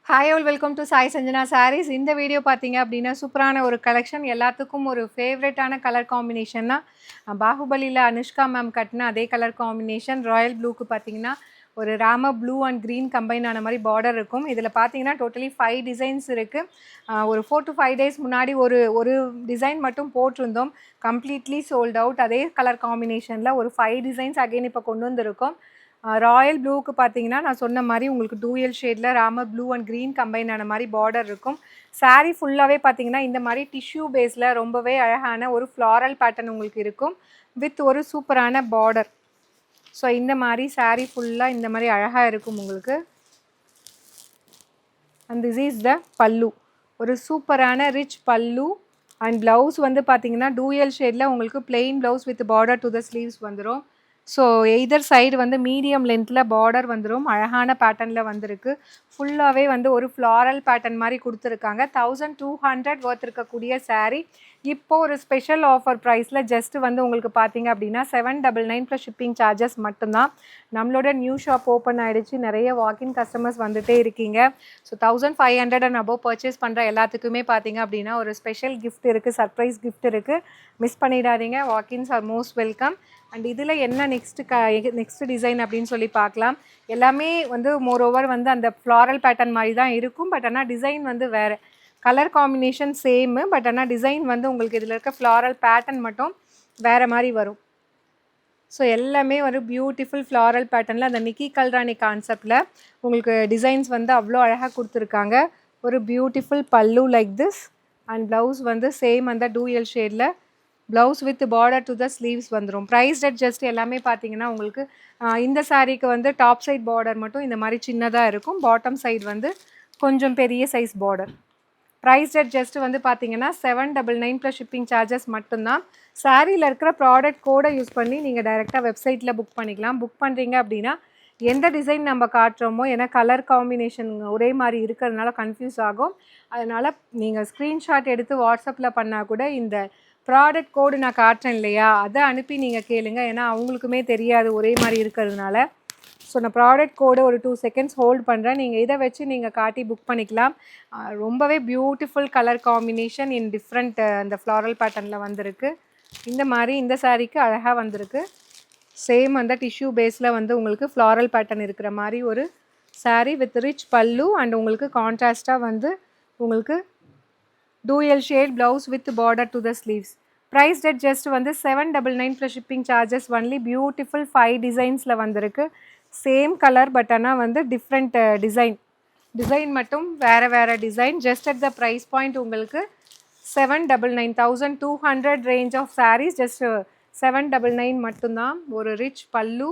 Hi all welcome to Sai Sanjana sarees. இந்த video பார்த்தீங்க அப்படின்னா சூப்பரான ஒரு கலெக்ஷன். எல்லாத்துக்கும் ஒரு ஃபேவரட்டான கலர் காம்பினேஷன்னா பாகுபலியில் அனுஷ்கா மேம் கட்டின அதே கலர் காம்பினேஷன். ராயல் ப்ளூக்கு பார்த்தீங்கன்னா ஒரு Rama blue and green combine ஆன மாதிரி பார்டர் இருக்கும். இதில் பார்த்தீங்கன்னா டோட்டலி 5 டிசைன்ஸ் இருக்குது. ஒரு 4 to 5 days முன்னாடி ஒரு ஒரு டிசைன் மட்டும் போட்டிருந்தோம். Completely sold out. அதே கலர் காம்பினேஷனில் ஒரு 5 டிசைன்ஸ் அகைன் இப்போ கொண்டு வந்திருக்கோம். ராயல் ப்ளூவுக்கு பார்த்தீங்கன்னா நான் சொன்ன மாதிரி உங்களுக்கு டூயல் ஷேடில் Ramar blue and green combine ஆன மாதிரி பார்டர் இருக்கும். சாரீ ஃபுல்லாகவே பார்த்தீங்கன்னா இந்த மாதிரி டிஷ்யூ பேஸில் ரொம்பவே அழகான ஒரு ஃப்ளாரல் பேட்டர்ன் உங்களுக்கு இருக்கும் வித் ஒரு சூப்பரான பார்டர். ஸோ இந்த மாதிரி சாரீ ஃபுல்லாக இந்த மாதிரி அழகாக இருக்கும் உங்களுக்கு. அண்ட் திஸ் இஸ் த பல்லு. ஒரு சூப்பரான ரிச் பல்லு. அண்ட் ப்ளவுஸ் வந்து பார்த்தீங்கன்னா டூயல் ஷேடில் உங்களுக்கு plain blouse with border to the sleeves வந்துடும். ஸோ எய்தர் சைடு வந்து மீடியம் லென்த்தில் பார்டர் வந்துடும். அழகான பேட்டர்னில் வந்திருக்கு. ஃபுல்லாகவே வந்து ஒரு ஃப்ளாரல் பேட்டர்ன் மாதிரி கொடுத்துருக்காங்க. 1200 ஒர்த் இருக்கக்கூடிய சாரீ இப்போது ஒரு ஸ்பெஷல் ஆஃபர் ப்ரைஸில் ஜஸ்ட்டு வந்து உங்களுக்கு பார்த்தீங்க அப்படின்னா 799 ப்ளஸ் ஷிப்பிங் சார்ஜஸ் மட்டும்தான். நம்மளோட நியூ ஷாப் ஓப்பன் ஆகிடுச்சு. நிறைய வாக்கின் கஸ்டமர்ஸ் வந்துகிட்டே இருக்கீங்க. ஸோ 1500 அண்ட் அபோவ் பர்ச்சேஸ் பண்ணுற எல்லாத்துக்குமே பார்த்தீங்க அப்படின்னா ஒரு ஸ்பெஷல் கிஃப்ட் இருக்குது, சர்ப்ரைஸ் கிஃப்ட் இருக்குது. மிஸ் பண்ணிடாதீங்க. Walk-ins are most welcome. And இதில் என்ன நெக்ஸ்ட் டிசைன் அப்படின்னு சொல்லி பார்க்கலாம். எல்லாமே வந்து மோரோவர் வந்து அந்த ஃப்ளாரல் பேட்டர்ன் மாதிரி தான் இருக்கும். பட் ஆனால் டிசைன் வந்து வேறு. Colour combination same. பட் ஆனால் டிசைன் வந்து உங்களுக்கு இதில் இருக்க ஃப்ளாரல் பேட்டர்ன் மட்டும் வேறு மாதிரி வரும். ஸோ எல்லாமே ஒரு பியூட்டிஃபுல் ஃப்ளாரல் பேட்டர்னில் அந்த நிக்கி கல்ராணி கான்செப்டில் உங்களுக்கு டிசைன்ஸ் வந்து அவ்வளோ அழகாக கொடுத்துருக்காங்க. ஒரு பியூட்டிஃபுல் பல்லு லைக் திஸ். அண்ட் ப்ளவுஸ் வந்து சேம் அந்த டூயல் ஷேடில் blouse with border to the sleeves வந்துடும். ப்ரைஸ் அட்ஜஸ்ட் எல்லாமே பார்த்தீங்கன்னா உங்களுக்கு இந்த சாரீக்கு வந்து டாப் சைட் பார்டர் மட்டும் இந்த மாதிரி சின்னதாக இருக்கும். பாட்டம் சைடு வந்து கொஞ்சம் பெரிய சைஸ் பார்டர். ப்ரைஸ் அட்ஜஸ்ட் வந்து பார்த்தீங்கன்னா 799 ப்ளஸ் ஷிப்பிங் சார்ஜஸ் மட்டும்தான். சாரியில் இருக்கிற ப்ராடக்ட் கோடை யூஸ் பண்ணி நீங்கள் டைரெக்டாக வெப்சைட்டில் புக் பண்ணிக்கலாம். புக் பண்ணுறீங்க அப்படின்னா எந்த டிசைன் நம்ம காட்டுறோமோ, ஏன்னா கலர் காம்பினேஷன் ஒரே மாதிரி இருக்கிறதுனால கன்ஃபியூஸ் ஆகும். அதனால் நீங்கள் ஸ்க்ரீன்ஷாட் எடுத்து வாட்ஸ்அப்பில் பண்ணால் கூட இந்த ப்ராடக்ட் கோடு நான் காட்டுறேன் இல்லையா, அதை அனுப்பி நீங்கள் கேளுங்க. ஏன்னா அவங்களுக்குமே தெரியாது ஒரே மாதிரி இருக்கிறதுனால. ஸோ நான் ப்ராடக்ட் கோடு ஒரு 2 seconds ஹோல்ட் பண்ணுறேன். நீங்கள் இதை வச்சு நீங்கள் காட்டி புக் பண்ணிக்கலாம். ரொம்பவே beautiful colour combination in different அந்த ஃப்ளாரல் பேட்டர்னில் வந்திருக்கு. இந்த மாதிரி இந்த சாரீக்கு அழகாக வந்திருக்கு. சேம் அந்த டிஷ்யூ பேஸில் வந்து உங்களுக்கு ஃப்ளாரல் பேட்டர்ன் இருக்கிற மாதிரி ஒரு saree with rich pallu. And உங்களுக்கு கான்ட்ராஸ்ட்டாக வந்து உங்களுக்கு dual shade blouse with border to the sleeves. Price tag just வந்து 799 plus shipping charges only. Beautiful 5 டிசைன்ஸில் வந்திருக்கு. சேம் கலர் பட் ஆனால் வந்து டிஃப்ரெண்ட் டிசைன் மட்டும் வேறு design. Just at the price point உங்களுக்கு 799, 1200 ரேஞ்ச் ஆஃப் சாரீஸ் ஜஸ்ட் 799 மட்டும்தான். ஒரு ரிச் பல்லு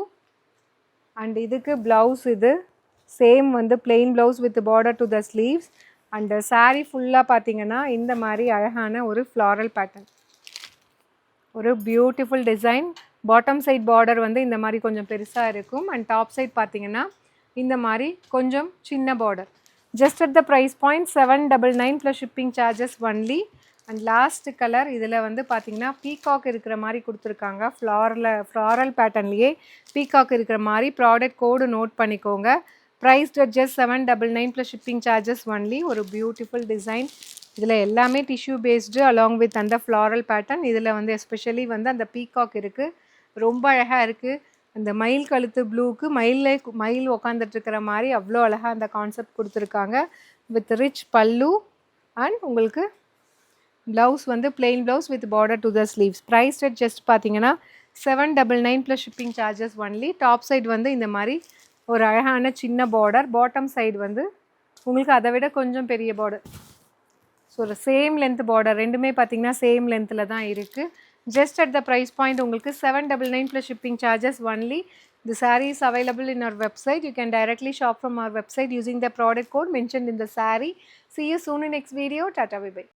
அண்ட் இதுக்கு ப்ளவுஸ் இது சேம் வந்து plain blouse with border to the sleeves. And saree ஃபுல்லாக பார்த்தீங்கன்னா இந்த மாதிரி அழகான ஒரு ஃப்ளாரல் பேட்டர்ன். ஒரு beautiful design. Bottom side border வந்து இந்த மாதிரி கொஞ்சம் பெருசாக இருக்கும். அண்ட் டாப் சைட் பார்த்தீங்கன்னா இந்த மாதிரி கொஞ்சம் சின்ன border. Just at the price point 799 plus shipping charges only. And last colour இதில் வந்து பார்த்தீங்கன்னா பீகாக் இருக்கிற மாதிரி கொடுத்துருக்காங்க. ஃப்ளாரல் பேட்டர்ன்லேயே பீகாக் இருக்கிற மாதிரி. ப்ராடக்ட் கோடு நோட் பண்ணிக்கோங்க. Price just 799 plus shipping charges only. ஒரு பியூட்டிஃபுல் டிசைன். இதில் எல்லாமே டிஷ்யூ பேஸ்டு அலாங் வித் அந்த ஃப்ளாரல் பேட்டர்ன். இதில் வந்து எஸ்பெஷலி வந்து அந்த பீகாக் இருக்குது. ரொம்ப அழகாக இருக்குது. அந்த மயில் கழுத்து ப்ளூக்கு மயில் உக்காந்துட்டுருக்கிற மாதிரி அவ்வளோ அழகாக அந்த கான்செப்ட் கொடுத்துருக்காங்க. வித் ரிச் பல்லு அண்ட் உங்களுக்கு ப்ளவுஸ் வந்து plain blouse with border to the sleeves. Price just பார்த்தீங்கன்னா 799 plus shipping charges only. Top side வந்து இந்த மாதிரி ஒரு அழகான சின்ன பார்டர். பாட்டம் சைடு வந்து உங்களுக்கு அதை விட கொஞ்சம் பெரிய பார்டர். ஸோ ஒரு சேம் லென்த் பார்டர். ரெண்டுமே பார்த்தீங்கன்னா சேம் லென்த்தில் தான் இருக்குது. Just at the price point உங்களுக்கு 799 plus shipping charges only. The saree is available in our website. You can directly shop from our website using the product code mentioned in the saree. See you soon in next video. Tata, bye bye.